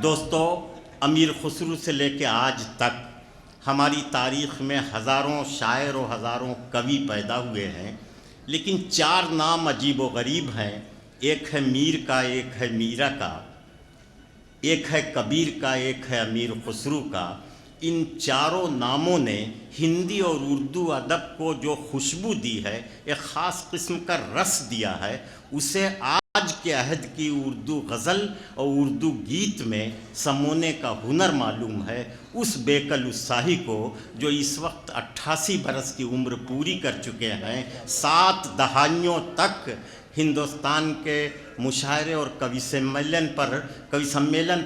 दोस्तों, अमीर खुसरू से लेकर आज तक हमारी तारीख़ में हज़ारों शायर और हज़ारों कवि पैदा हुए हैं, लेकिन चार नाम अजीब व गरीब हैं। एक है मीर का, एक है मीरा का, एक है कबीर का, एक है अमीर खुसरू का। इन चारों नामों ने हिंदी और उर्दू अदब को जो खुशबू दी है, एक ख़ास किस्म का रस दिया है, उसे आज के अहद की उर्दू गज़ल और उर्दू गीत में समोने का हुनर मालूम है। उस बेकल उत्साही को जो इस वक्त 88 बरस की उम्र पूरी कर चुके हैं, 7 दहाइयों तक हिंदुस्तान के मुशायरे और कवि सम्मेलन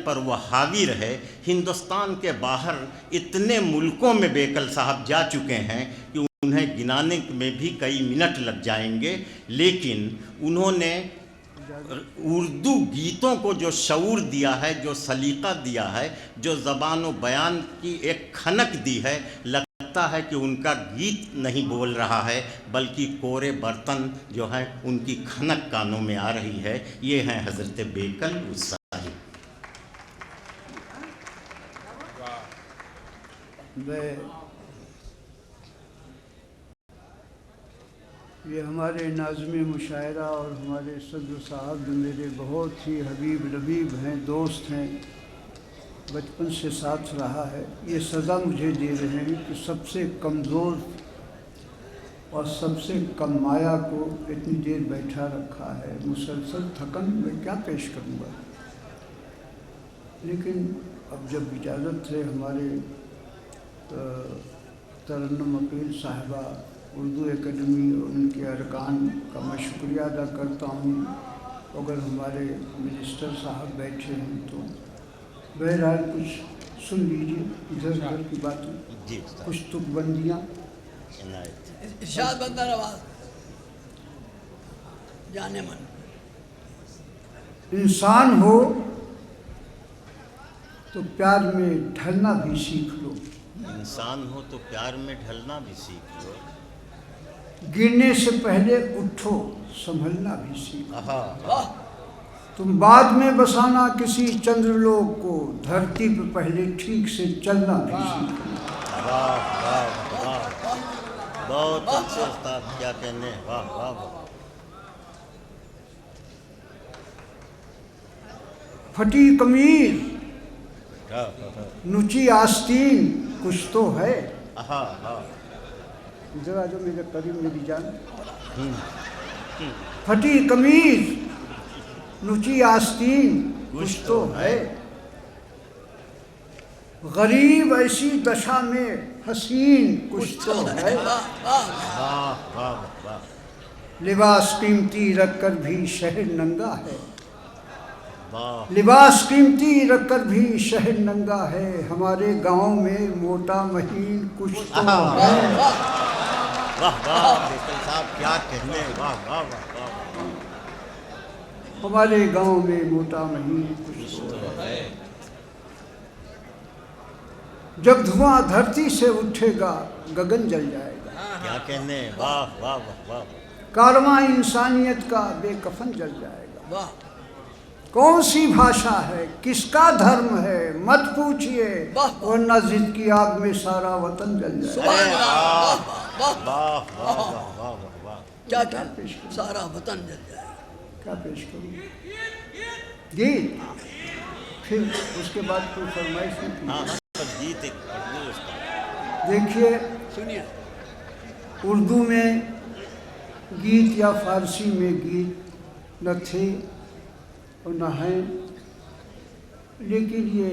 पर वह हावी रहे। हिंदुस्तान के बाहर इतने मुल्कों में बेकल साहब जा चुके हैं कि उन्हें गिनाने में भी कई मिनट लग जाएंगे, लेकिन उन्होंने उर्दू गीतों को जो शऊर दिया है, जो सलीका दिया है, जो ज़बान व बयान की एक खनक दी है, लगता है कि उनका गीत नहीं बोल रहा है बल्कि कोरे बर्तन जो हैं उनकी खनक कानों में आ रही है। ये हैं हज़रत बेकल उत्साही। ये हमारे नाज़िम मुशायरा और हमारे सदर साहब जो मेरे बहुत ही हबीब रबीब हैं, दोस्त हैं, बचपन से साथ रहा है, ये सज़ा मुझे दे रहे हैं कि सबसे कमज़ोर और सबसे कम माया को इतनी देर बैठा रखा है। मुसलसल थकन में क्या पेश करूँगा, लेकिन अब जब इजाज़त है हमारे तरन्नुम अकील साहिबा उर्दू एकेडमी और उनके अरकान का मैं शुक्रिया अदा करता हूँ। अगर हमारे मिनिस्टर साहब बैठे हैं तो बहरहाल कुछ सुन लीजिए, इधर उधर की बातें, कुछ तुकबंदियाँ। इरशाद बंदर आवाज़ जाने मन। इंसान हो तो प्यार में ढलना भी सीख लो, इंसान हो तो प्यार में ढलना भी सीख लो, गिरने से पहले उठो संभलना भी सीखो। वाह, तुम बाद में बसाना किसी चंद्रलोक को, धरती पर पहले ठीक से चलना भी सीखो। वाह वाह वाह, बहुत अच्छे उस्ताद, क्या कहने, वाह वाह वाह। फटी कमीज नुची आस्तीन कुछ तो है। इधर आ जाओ मेरे करीब मेरी जान। फटी कमीज नुची आस्तीन कुछ तो है, गरीब ऐसी दशा में हसीन कुछ तो है। लिबास कीमती रखकर भी शहर नंगा है, लिबास कीमती रखकर भी शहर नंगा है, हमारे गांव में मोटा महीन कुछ तो है। वाह वाह बेकल साहब, क्या कहने, वाह वाह वाह। हमारे गांव में मोटा महीन कुछ तो है। जब धुआं धरती से उठेगा गगन जल जाएगा, क्या कहने, वाह वाह वाह। कारवां इंसानियत का बेकफन जल जाएगा। वाह, कौन सी भाषा है, किसका धर्म है, मत पूछिए, वरना जिद की आग में सारा वतन जल जाएगा। वाह वाह वाह वाह वाह। क्या क्या सारा वतन जल जाएगा। क्या पेश करूँ गीत, फिर उसके बाद कोई फरमाइश नहीं। गीत एक देखिए, सुनिए, उर्दू में गीत या फारसी में गीत न थे और न हैं, लेकिन ये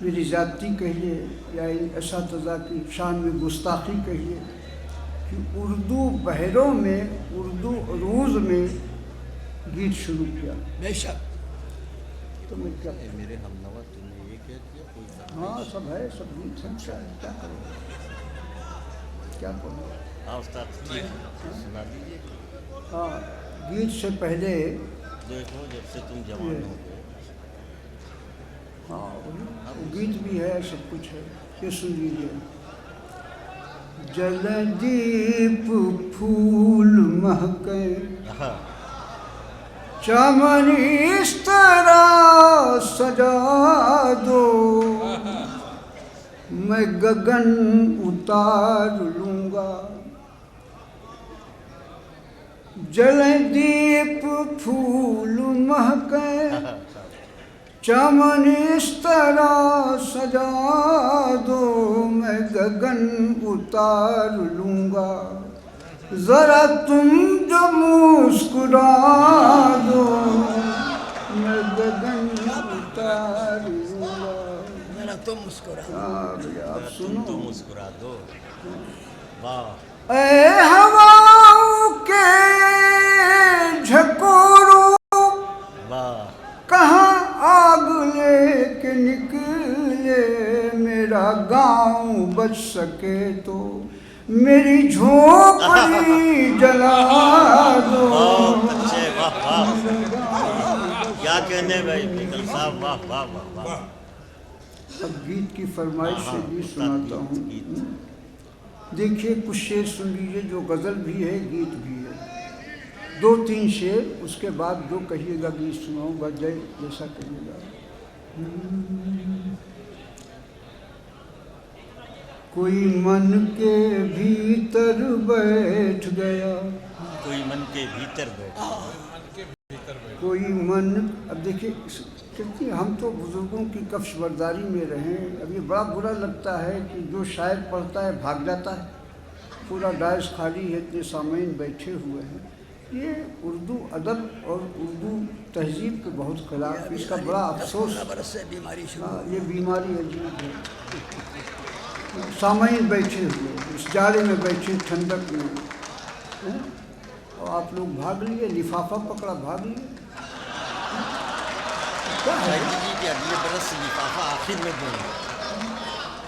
मेरी ज़ाती कहिए या इसातिज़ा की शान में गुस्ताखी कहिए कि उर्दू बहरों में, उर्दू अरूज में गीत शुरू किया। बेशक, तो मैं क्या, मेरे हमनवा तुमने ये कह दिया कोई? हाँ सब है, सब गीत सब क्या करो, क्या करो। हाँ उस्ताद, ठीक सुना दीजिए। हाँ, गीत से पहले देखो जब से तुम जवान हो गए। हाँ, गीत भी है, सब कुछ है, ये सुन लीजिए। जलदीप फूल महके चमन इस तरह मैं गगन उतार लूंगा। जले दीप फूल महके चमन इस तरह सजा दो, मैं गगन उतार लूंगा। जरा तुम जो मुस्कुरा दो, मैं गगन उतार लूंगा। मेरा तुम मुस्कुरा। हाँ भैया आप सुनो। तुम मुस्कुरा दो। वाह। ऐ हवाओं के झकोरों, वाह। कहाँ आग लेके निकले, मेरा गांव बच सके तो मेरी झोपड़ी जला दो। बहुत अच्छे, वाह वाह। क्या कहने भाई निकल साहब, वाह वाह वाह वाह। अब गीत की फरमाइश से गीत सुनाता हूँ। गीत। देखिए कुछ शेर सुन लीजिए, जो गज़ल भी है गीत भी है। 2-3 शेर, उसके बाद जो कहिएगा गीत सुनाऊंगा, जय जैसा कहिएगा। कोई मन के भीतर बैठ गया, कोई मन के भीतर बैठ, कोई मन। अब देखिए क्योंकि हम तो बुजुर्गों की कफ्श बरदारी में रहें, अब ये बड़ा बुरा लगता है कि जो शायर पढ़ता है भाग जाता है, पूरा डायस खाली है, इतने सामईन बैठे हुए हैं। ये उर्दू अदब और उर्दू तहजीब के बहुत खिलाफ, इसका बड़ा अफसोस। 10-15 बरस से बीमारी शुरू। हाँ, ये बीमारी अजीब है। सामईन बैठे हुए इस जाड़े में बैठे ठंडक में हैं? और आप लोग भाग लिए, लिफाफा पकड़ा भाग लिए। क्या है? के अगले बरस लिफाफा आखिर में देंगे।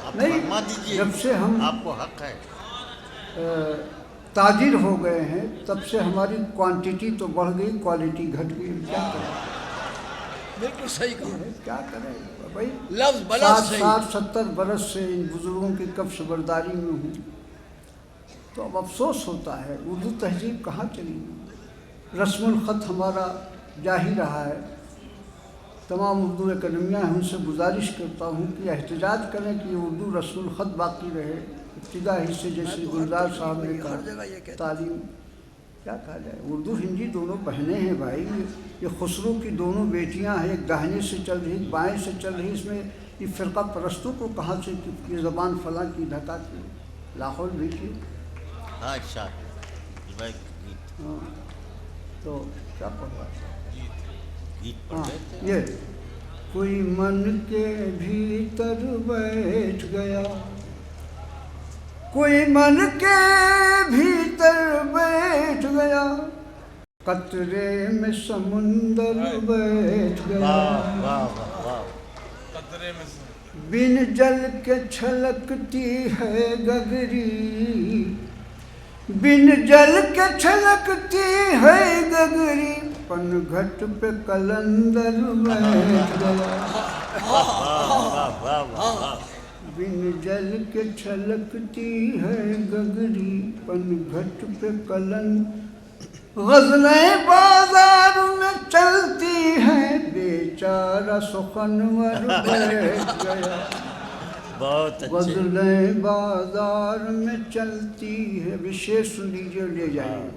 आप नहीं, फरमा दीजिए, जब से हम आपको हक है। ताजिर हो गए हैं तब से हमारी क्वांटिटी तो बढ़ गई, क्वालिटी घट गई। क्या करें? बिल्कुल सही कहा। क्या करें भाई? लफ्ज बलफ्ज सही। 60-70 बरस से इन बुजुर्गों की कब्श बरदारी में हूँ, तो अब अफसोस होता है उर्दू तहजीब कहाँ चली गई। रस्मुल ख़त हमारा जा ही रहा है। तमाम उर्दू अकेडमियाँ हैं, उनसे गुजारिश करता हूँ कि एहतजाज करें कि उर्दू रस्मुल ख़त बाकी रहे। इब्तिदा हिस्से जैसे गुलजार साहब ने कहा, तालीम क्या कहा जाए। उर्दू हिंदी दोनों बहनें हैं भाई। ये खुसरो की दोनों बेटियां हैं, एक दाहिने से चल रही, बाएं से चल रही। इसमें ये फ़िरका परस्तों को कहाँ से कि ये ज़बान फलां की ढका की। लाहौर देखिए। हाँ शाह गीत। हाँ, तो क्या पढ़ रहा है? गीत पढ़ हाँ, रहे थे। ये कोई मन के भीतर बैठ गया, कोई मन के भीतर बैठ गया, कतरे में समुंदर बैठ गया। वाह वाह वाह वाह। कतरे में बिन जल के छलकती है गगरी, बिन जल के छलकती है गगरी, पनघट पे कलंदर बैठ गया। वाह वाह वाह वाह। बिन जल के छलकती है गगरी, पनघट पे कलंदर। गज़लें बाजार में चलती हैं, बेचारा सुखनवर बैठ गया। बहुत अच्छे। गज़लें बाजार में चलती है। विशेष सुन लीजिए, ले जाइए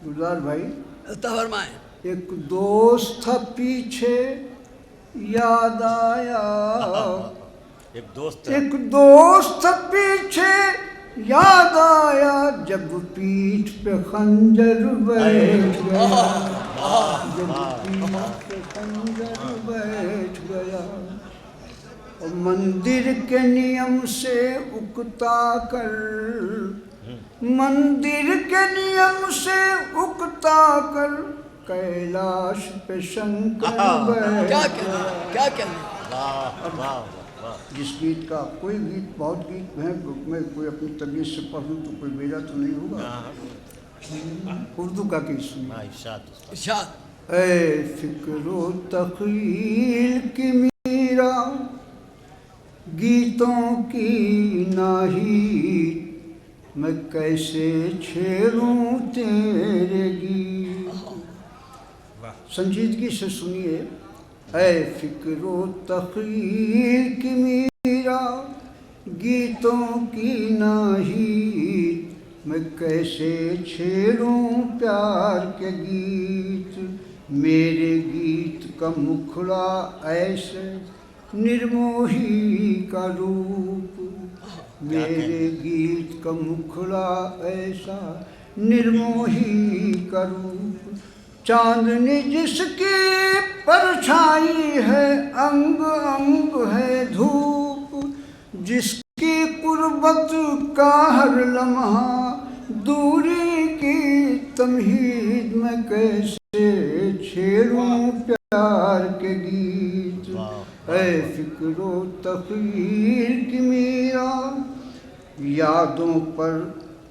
गुलजार भाई। फरमाएं। एक दोस्त था पीछे याद आया, एक दोस्त एक दोस्त था पीछे याद आया, जब पीठ पे खंजर बैठ गया, जब पीठ पे खंजर बैठ गया। और मंदिर के नियम से उकता कर, मंदिर के नियम से उकता कर, कैलाश पे शंकर बैठ गया। क्या कहने। वाह वाह वाह। जिस गीत का कोई गीत, बहुत गीत हैं, मैं कोई अपनी तबीयत से पढ़ूँ तो कोई मेरा तो नहीं होगा। उर्दू का गीत सुनिए। इरशाद। ऐ फिक्रो तख़ील की मीरा, गीतों की नाहीद, मैं कैसे छेड़ूं तेरे गीत। संजीदगी से सुनिए। ऐ फिक्रो तख़ील की मीरा, गीतों की नाहीत, मैं कैसे छेड़ूं प्यार के गीत। मेरे गीत का मुखड़ा ऐसे निर्मोही का रूप, मेरे गीत का मुखड़ा ऐसा निर्मोही का रूप। चांदनी जिसकी परछाई है, अंग अंग है धूप, जिसकी कुर्बत का हर लम्हा दूरी की तमहीद। मैं कैसे छेड़ूं प्यार के गीत। ऐ फिक्रो तकदीर की मीरा, यादों पर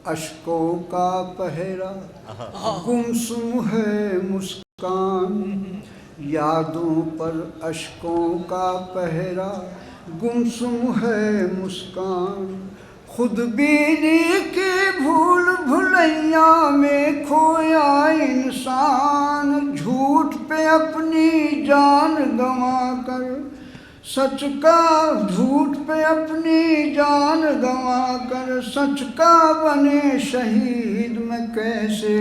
अश्कों का पहरा, गुमसुम है मुस्कान। यादों पर अश्कों का पहरा, गुमसुम है मुस्कान। खुद बीनी की भूल भुलैया में खोया इंसान, झूठ पे अपनी जान गंवा कर, सच का झूठ पे अपनी जान गंवा कर, सच का बने शहीद। मैं कैसे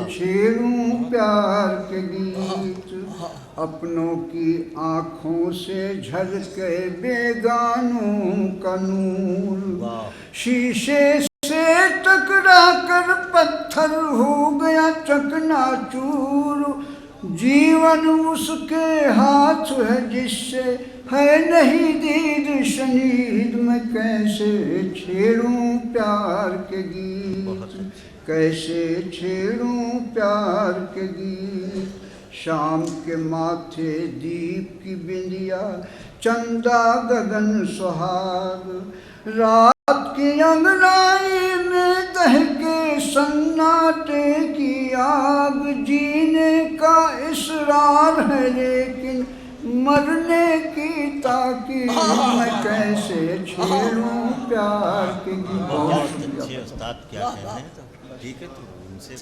छेड़ूं प्यार के गीत। अपनों की आँखों से झलके बेगानों का नूर, शीशे से टकरा कर पत्थर हो गया चकनाचूर। जीवन उसके हाथ है जिससे है नहीं दीद शनीद। मैं कैसे छेड़ूं प्यार के गीत, कैसे छेड़ूं प्यार के गीत। शाम के माथे दीप की बिंदिया, चंदा गगन सुहाग, रात की अंगनाई में दहके सन्नाटे की आग। जीने का इसरार है लेकिन मरने की ताकीद। मैं कैसे छेड़ूं प्यार के गीत। बहुत अच्छे उस्ताद क्या कह रहे हैं, ठीक है तो उनसे